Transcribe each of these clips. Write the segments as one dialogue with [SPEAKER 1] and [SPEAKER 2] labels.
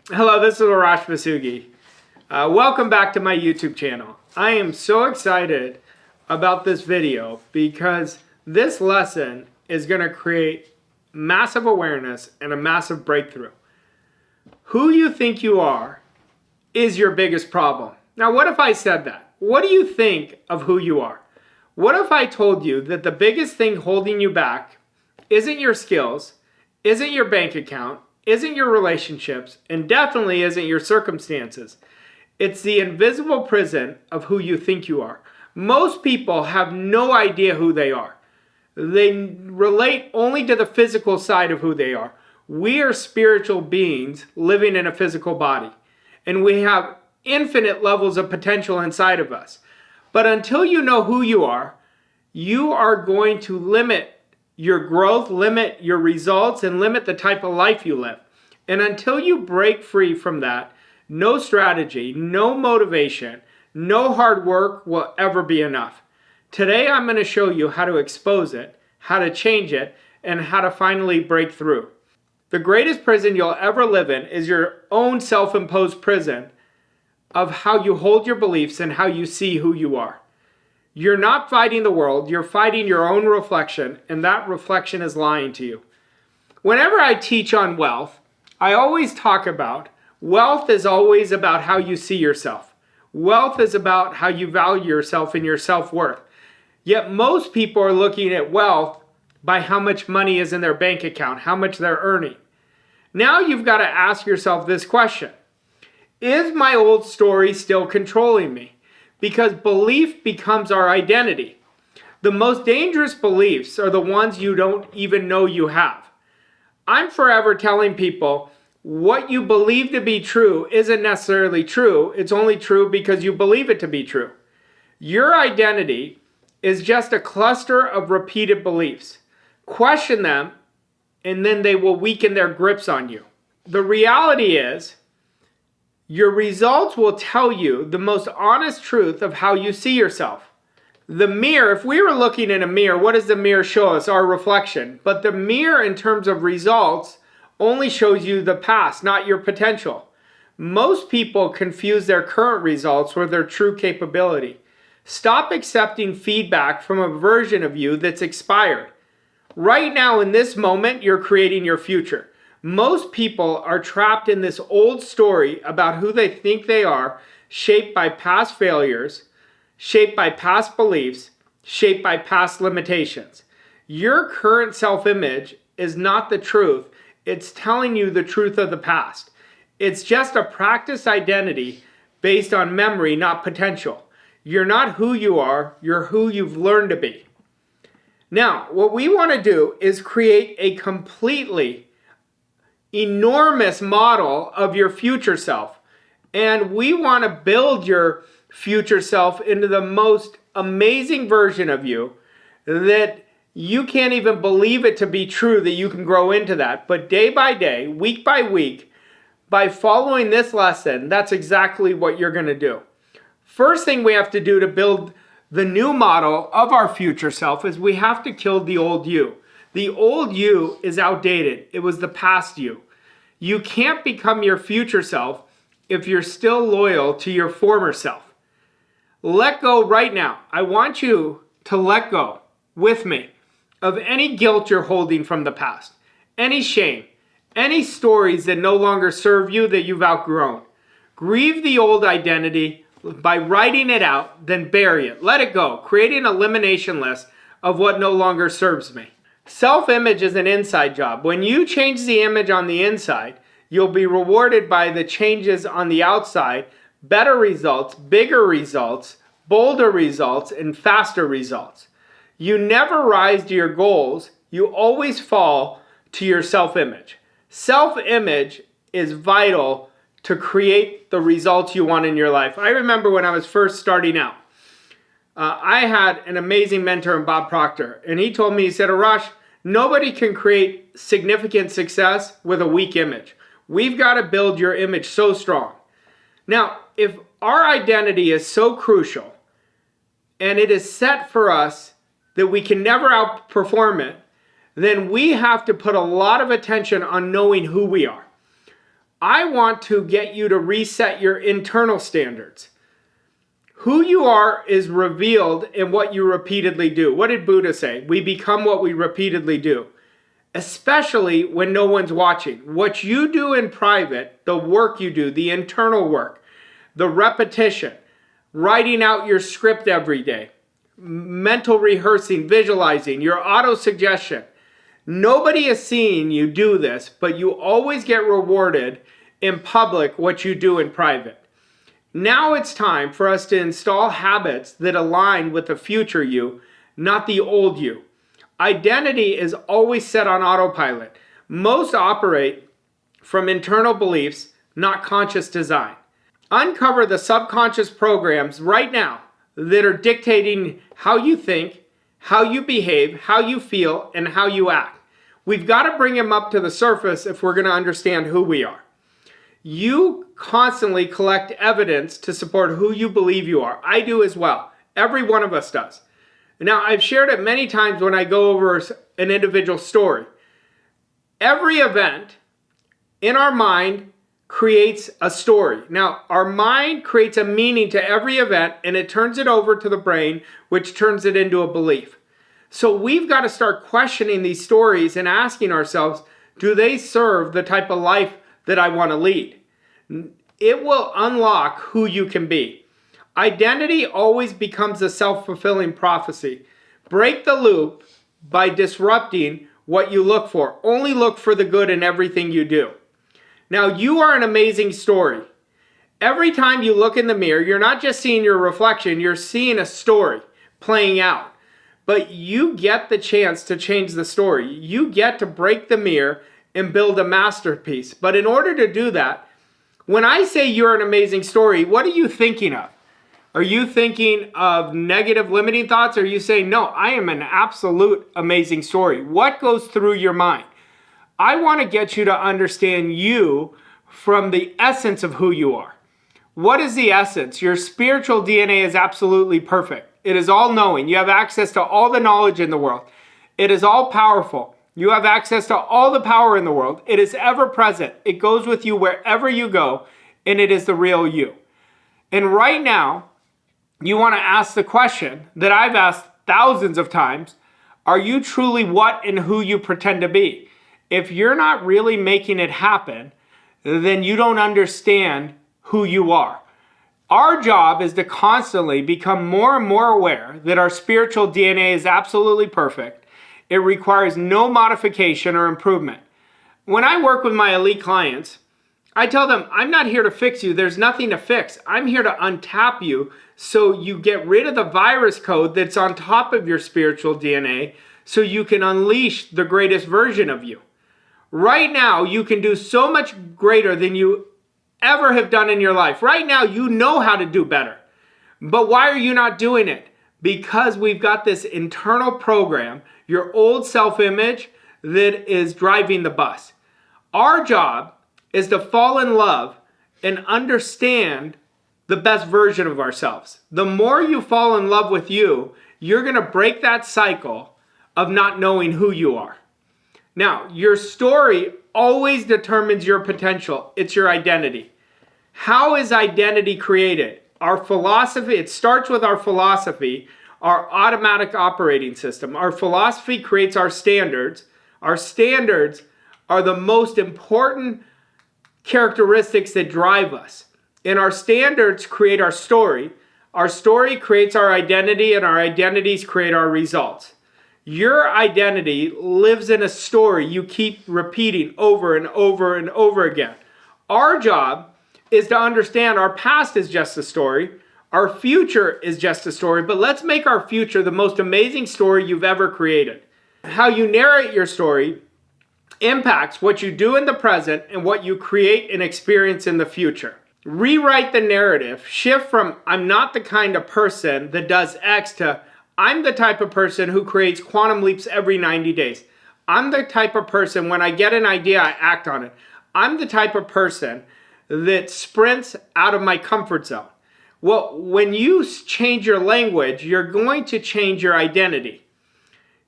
[SPEAKER 1] Hello, this is Arash Vasugi. Welcome back to my YouTube channel. I am so excited about this video because this lesson is going to create massive awareness and a massive breakthrough. Who you think you are is your biggest problem. Now, what if I said that? What do you think of who you are? What if I told you that the biggest thing holding you back isn't your skills, isn't your bank account, isn't your relationships, and definitely isn't your circumstances? It's the invisible prison of who you think you are. Most people have no idea who they are. They relate only to the physical side of who they are. We are spiritual beings living in a physical body, and we have infinite levels of potential inside of us. But until you know who you are going to limit your growth, limit your results, and limit the type of life you live. And until you break free from that, no strategy, no motivation, no hard work will ever be enough. Today, I'm going to show you how to expose it, how to change it, and how to finally break through. The greatest prison you'll ever live in is your own self-imposed prison of how you hold your beliefs and how you see who you are. You're not fighting the world, you're fighting your own reflection, and that reflection is lying to you. Whenever I teach on wealth, I always talk about wealth is always about how you see yourself. Wealth is about how you value yourself and your self-worth. Yet most people are looking at wealth by how much money is in their bank account, how much they're earning. Now you've got to ask yourself this question. Is my old story still controlling me? Because belief becomes our identity. The most dangerous beliefs are the ones you don't even know you have. I'm forever telling people what you believe to be true isn't necessarily true. It's only true because you believe it to be true. Your identity is just a cluster of repeated beliefs. Question them, and then they will weaken their grips on you. The reality is, your results will tell you the most honest truth of how you see yourself. The mirror, if we were looking in a mirror, what does the mirror show us? Our reflection. But the mirror, in terms of results, only shows you the past, not your potential. Most people confuse their current results with their true capability. Stop accepting feedback from a version of you that's expired. Right now, in this moment, you're creating your future. Most people are trapped in this old story about who they think they are, shaped by past failures, shaped by past beliefs, shaped by past limitations. Your current self-image is not the truth. It's telling you the truth of the past. It's just a practice identity based on memory, not potential. You're not who you are, you're who you've learned to be. Now, what we want to do is create a completely enormous model of your future self. And we want to build your future self into the most amazing version of you that you can't even believe it to be true that you can grow into that. But day by day, week by week, by following this lesson, that's exactly what you're going to do. First thing we have to do to build the new model of our future self is we have to kill the old you. The old you is outdated. It was the past you. You can't become your future self if you're still loyal to your former self. Let go right now. I want you to let go with me of any guilt you're holding from the past, any shame, any stories that no longer serve you that you've outgrown. Grieve the old identity by writing it out, then bury it. Let it go. Create an elimination list of what no longer serves me. Self-image is an inside job. When you change the image on the inside, you'll be rewarded by the changes on the outside, better results, bigger results, bolder results, and faster results. You never rise to your goals. You always fall to your self-image. Self-image is vital to create the results you want in your life. I remember when I was first starting out, I had an amazing mentor in Bob Proctor, and he told me, he said, Arash, nobody can create significant success with a weak image. We've got to build your image so strong. Now, if our identity is so crucial, and it is set for us that we can never outperform it, then we have to put a lot of attention on knowing who we are. I want to get you to reset your internal standards. Who you are is revealed in what you repeatedly do. What did Buddha say? We become what we repeatedly do, especially when no one's watching. What you do in private, the work you do, the internal work, the repetition, writing out your script every day, mental rehearsing, visualizing, your auto-suggestion. Nobody is seeing you do this, but you always get rewarded in public what you do in private. Now it's time for us to install habits that align with the future you, not the old you. Identity is always set on autopilot. Most operate from internal beliefs, not conscious design. Uncover the subconscious programs right now that are dictating how you think, how you behave, how you feel, and how you act. We've got to bring them up to the surface if we're going to understand who we are. You constantly collect evidence to support who you believe you are. I do as well. Every one of us does. Now, I've shared it many times when I go over an individual story. Every event in our mind creates a story. Now, our mind creates a meaning to every event, and it turns it over to the brain, which turns it into a belief. So we've got to start questioning these stories and asking ourselves, do they serve the type of life that I want to lead? It will unlock who you can be. Identity always becomes a self-fulfilling prophecy. Break the loop by disrupting what you look for. Only look for the good in everything you do. Now, you are an amazing story. Every time you look in the mirror, you're not just seeing your reflection, you're seeing a story playing out. But you get the chance to change the story. You get to break the mirror and build a masterpiece. But in order to do that, when I say you're an amazing story, what are you thinking of? Are you thinking of negative limiting thoughts? Or are you saying, no, I am an absolute amazing story? What goes through your mind? I want to get you to understand you from the essence of who you are. What is the essence? Your spiritual DNA is absolutely perfect. It is all knowing. You have access to all the knowledge in the world. It is all powerful. You have access to all the power in the world. It is ever present. It goes with you wherever you go, and it is the real you. And right now, you want to ask the question that I've asked thousands of times, are you truly what and who you pretend to be? If you're not really making it happen, then you don't understand who you are. Our job is to constantly become more and more aware that our spiritual DNA is absolutely perfect. It requires no modification or improvement. When I work with my elite clients, I tell them, I'm not here to fix you. There's nothing to fix. I'm here to untap you so you get rid of the virus code that's on top of your spiritual DNA so you can unleash the greatest version of you. Right now, you can do so much greater than you ever have done in your life. Right now, you know how to do better. But why are you not doing it? Because we've got this internal program, your old self-image, that is driving the bus. Our job is to fall in love and understand the best version of ourselves. The more you fall in love with you, you're going to break that cycle of not knowing who you are. Now, your story always determines your potential. It's your identity. How is identity created? Our philosophy, it starts with our philosophy, our automatic operating system. Our philosophy creates our standards. Our standards are the most important characteristics that drive us. And our standards create our story. Our story creates our identity, and our identities create our results. Your identity lives in a story you keep repeating over and over and over again. Our job is to understand our past is just a story. Our future is just a story, but let's make our future the most amazing story you've ever created. How you narrate your story impacts what you do in the present and what you create and experience in the future. Rewrite the narrative. Shift from I'm not the kind of person that does X to I'm the type of person who creates quantum leaps every 90 days. I'm the type of person, when I get an idea, I act on it. I'm the type of person that sprints out of my comfort zone. Well, when you change your language, you're going to change your identity.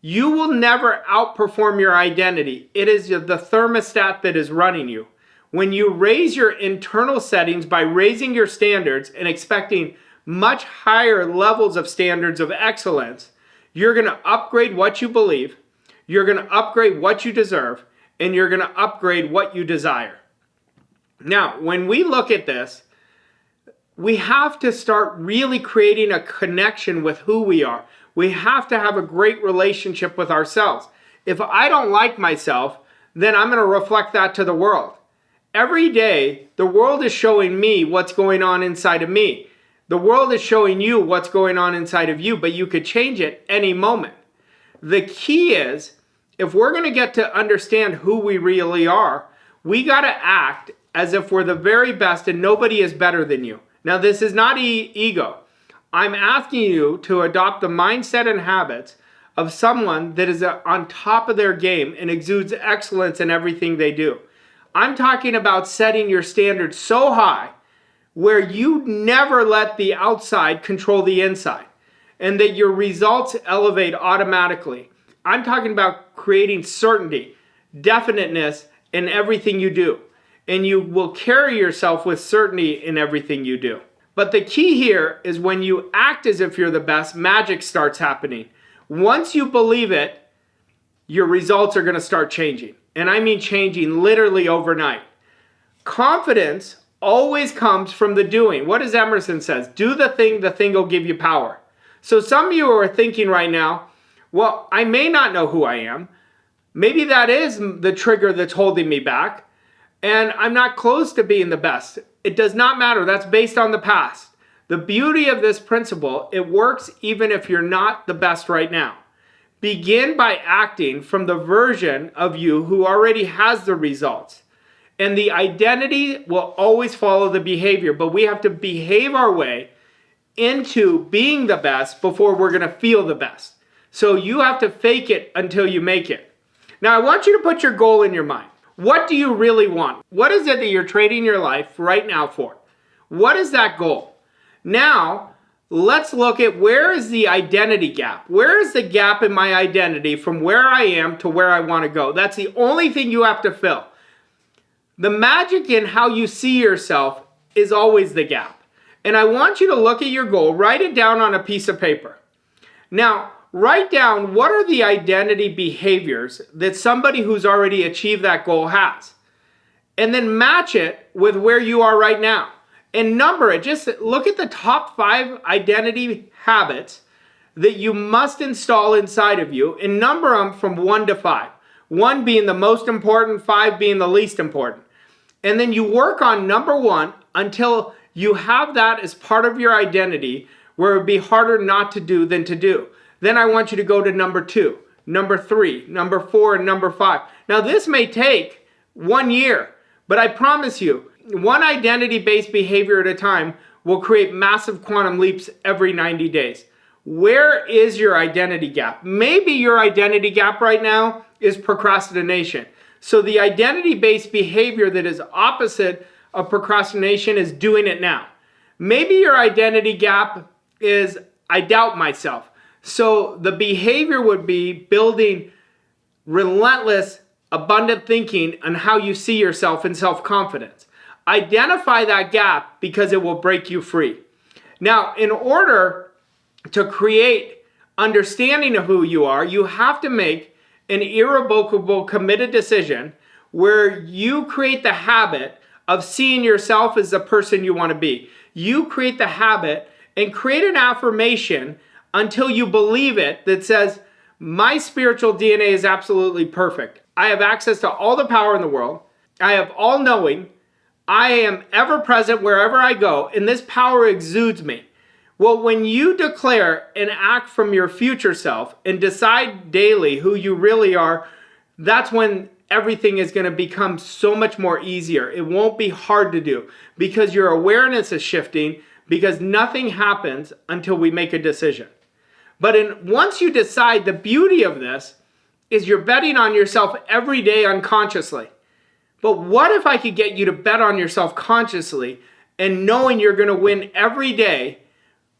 [SPEAKER 1] You will never outperform your identity. It is the thermostat that is running you. When you raise your internal settings by raising your standards and expecting much higher levels of standards of excellence, you're going to upgrade what you believe, you're going to upgrade what you deserve, and you're going to upgrade what you desire. Now, when we look at this, we have to start really creating a connection with who we are. We have to have a great relationship with ourselves. If I don't like myself, then I'm going to reflect that to the world. Every day, the world is showing me what's going on inside of me. The world is showing you what's going on inside of you, but you could change it any moment. The key is, if we're going to get to understand who we really are, we got to act as if we're the very best and nobody is better than you. Now, this is not ego. I'm asking you to adopt the mindset and habits of someone that is on top of their game and exudes excellence in everything they do. I'm talking about setting your standards so high where you never let the outside control the inside and that your results elevate automatically. I'm talking about creating certainty, definiteness in everything you do. And you will carry yourself with certainty in everything you do. But the key here is when you act as if you're the best, magic starts happening. Once you believe it, your results are going to start changing. And I mean changing literally overnight. Confidence always comes from the doing. What does Emerson says? Do the thing will give you power. So some of you are thinking right now, well, I may not know who I am. Maybe that is the trigger that's holding me back. And I'm not close to being the best. It does not matter. That's based on the past. The beauty of this principle, it works even if you're not the best right now. Begin by acting from the version of you who already has the results. And the identity will always follow the behavior, but we have to behave our way into being the best before we're going to feel the best. So you have to fake it until you make it. Now, I want you to put your goal in your mind. What do you really want? What is it that you're trading your life right now for? What is that goal? Now, let's look at where is the identity gap? Where is the gap in my identity from where I am to where I want to go? That's the only thing you have to fill. The magic in how you see yourself is always the gap. And I want you to look at your goal, write it down on a piece of paper. Now, write down what are the identity behaviors that somebody who's already achieved that goal has. And then match it with where you are right now. And number it. Just look at the top 5 identity habits that you must install inside of you and number them from 1 to 5. 1 being the most important, 5 being the least important. And then you work on number 1 until you have that as part of your identity where it would be harder not to do than to do. Then I want you to go to number 2, number 3, number 4, and number 5. Now this may take 1 year, but I promise you, one identity-based behavior at a time will create massive quantum leaps every 90 days. Where is your identity gap? Maybe your identity gap right now is procrastination. So the identity-based behavior that is opposite of procrastination is doing it now. Maybe your identity gap is I doubt myself. So the behavior would be building relentless, abundant thinking on how you see yourself and self-confidence. Identify that gap because it will break you free. Now, in order to create understanding of who you are, you have to make an irrevocable, committed decision where you create the habit of seeing yourself as the person you want to be. You create the habit and create an affirmation until you believe it that says, my spiritual DNA is absolutely perfect. I have access to all the power in the world. I have all knowing. I am ever present wherever I go, and this power exudes me. Well, when you declare and act from your future self and decide daily who you really are, that's when everything is going to become so much more easier. It won't be hard to do because your awareness is shifting because nothing happens until we make a decision. But once you decide, the beauty of this is you're betting on yourself every day unconsciously. But what if I could get you to bet on yourself consciously and knowing you're going to win every day,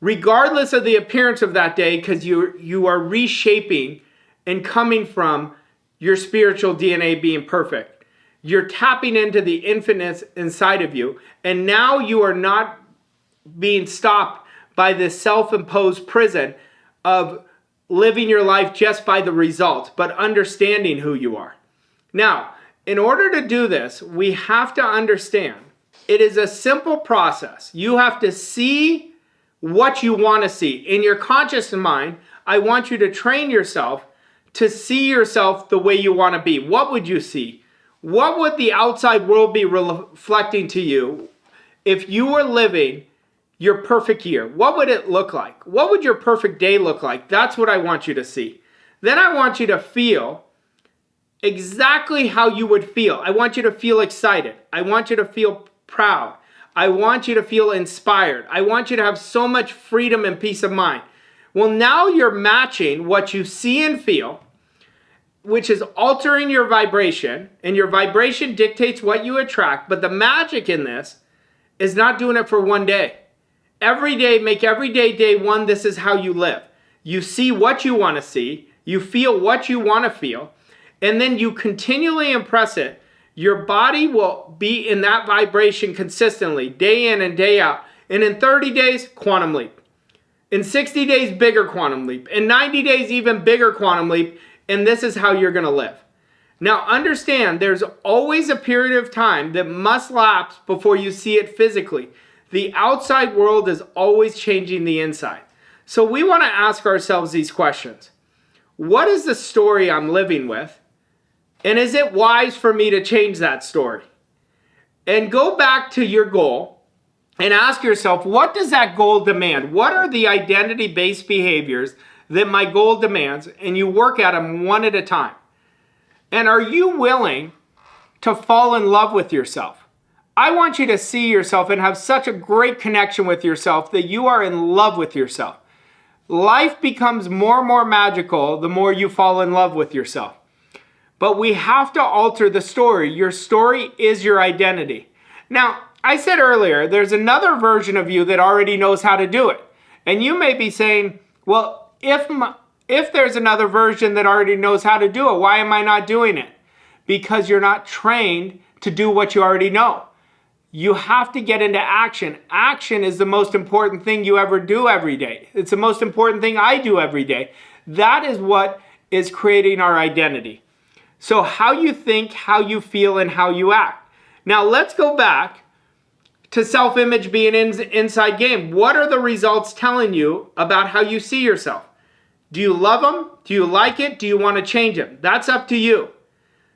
[SPEAKER 1] regardless of the appearance of that day, because you are reshaping and coming from your spiritual DNA being perfect. You're tapping into the infinite inside of you. And now you are not being stopped by this self-imposed prison of living your life just by the results, but understanding who you are. Now, in order to do this, we have to understand it is a simple process. You have to see what you want to see. In your conscious mind, I want you to train yourself to see yourself the way you want to be. What would you see? What would the outside world be reflecting to you if you were living your perfect year? What would it look like? What would your perfect day look like? That's what I want you to see. Then I want you to feel exactly how you would feel. I want you to feel excited. I want you to feel proud. I want you to feel inspired. I want you to have so much freedom and peace of mind. Well, now you're matching what you see and feel, which is altering your vibration, and your vibration dictates what you attract. But the magic in this is not doing it for one day. Every day, make every day day one. This is how you live. You see what you want to see. You feel what you want to feel. And then you continually impress it. Your body will be in that vibration consistently, day in and day out. And in 30 days, quantum leap. In 60 days, bigger quantum leap. In 90 days, even bigger quantum leap. And this is how you're going to live. Now, understand, there's always a period of time that must lapse before you see it physically. The outside world is always changing the inside. So we want to ask ourselves these questions. What is the story I'm living with? And is it wise for me to change that story? And go back to your goal and ask yourself, what does that goal demand? What are the identity-based behaviors that my goal demands? And you work at them one at a time. And are you willing to fall in love with yourself? I want you to see yourself and have such a great connection with yourself that you are in love with yourself. Life becomes more and more magical the more you fall in love with yourself. But we have to alter the story. Your story is your identity. Now, I said earlier, there's another version of you that already knows how to do it. And you may be saying, well, if there's another version that already knows how to do it, why am I not doing it? Because you're not trained to do what you already know. You have to get into action. Action is the most important thing you ever do every day. It's the most important thing I do every day. That is what is creating our identity. So how you think, how you feel, and how you act. Now let's go back to self-image being an inside game. What are the results telling you about how you see yourself? Do you love them? Do you like it? Do you want to change them? That's up to you.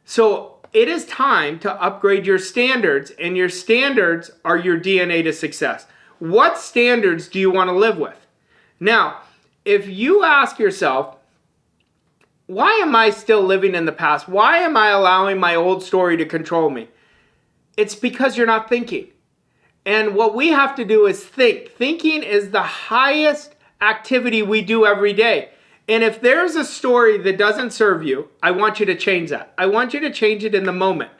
[SPEAKER 1] So it is time to upgrade your standards, and your standards are your DNA to success. What standards do you want to live with? Now, if you ask yourself, why am I still living in the past? Why am I allowing my old story to control me? It's because you're not thinking. And what we have to do is think. Thinking is the highest activity we do every day. And if there's a story that doesn't serve you, I want you to change that. I want you to change it in the moment.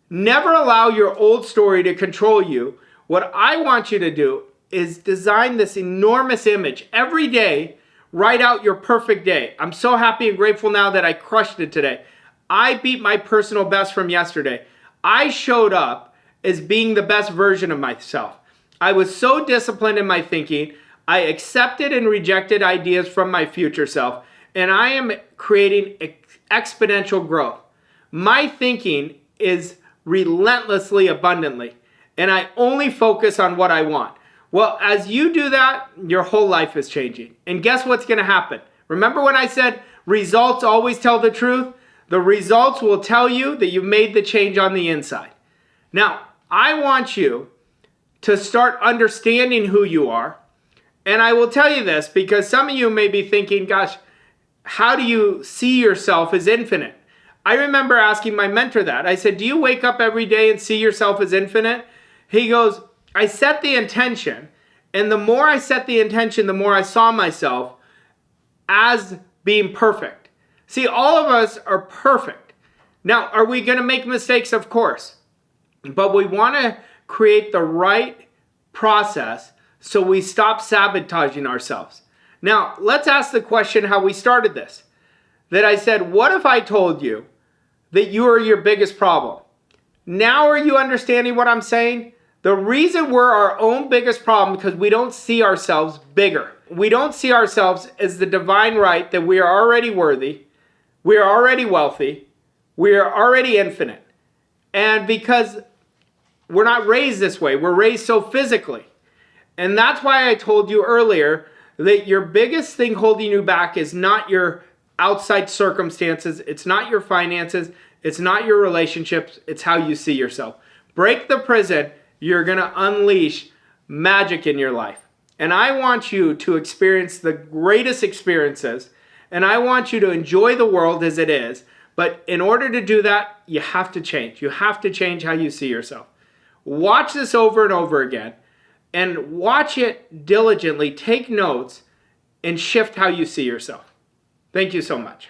[SPEAKER 1] Never allow your old story to control you. What I want you to do is design this enormous image every day. Write out your perfect day. I'm so happy and grateful now that I crushed it today. I beat my personal best from yesterday. I showed up as being the best version of myself. I was so disciplined in my thinking. I accepted and rejected ideas from my future self, and I am creating exponential growth. My thinking is relentlessly abundantly, and I only focus on what I want. Well, as you do that, your whole life is changing. And guess what's going to happen? Remember when I said results always tell the truth? The results will tell you that you've made the change on the inside. Now, I want you to start understanding who you are. And I will tell you this because some of you may be thinking, gosh, how do you see yourself as infinite? I remember asking my mentor that. I said, do you wake up every day and see yourself as infinite? He goes, I set the intention, and the more I set the intention, the more I saw myself as being perfect. See, all of us are perfect. Now, are we going to make mistakes? Of course. But we want to create the right process so we stop sabotaging ourselves. Now, let's ask the question how we started this. That I said, what if I told you that you are your biggest problem? Now are you understanding what I'm saying? The reason we're our own biggest problem because we don't see ourselves bigger. We don't see ourselves as the divine right that we are already worthy, we are already wealthy, we are already infinite. And because we're not raised this way, we're raised so physically. And that's why I told you earlier that your biggest thing holding you back is not your outside circumstances, it's not your finances, it's not your relationships, it's how you see yourself. Break the prison, you're going to unleash magic in your life. And I want you to experience the greatest experiences, and I want you to enjoy the world as it is. But in order to do that, you have to change. You have to change how you see yourself. Watch this over and over again, and watch it diligently. Take notes and shift how you see yourself. Thank you so much.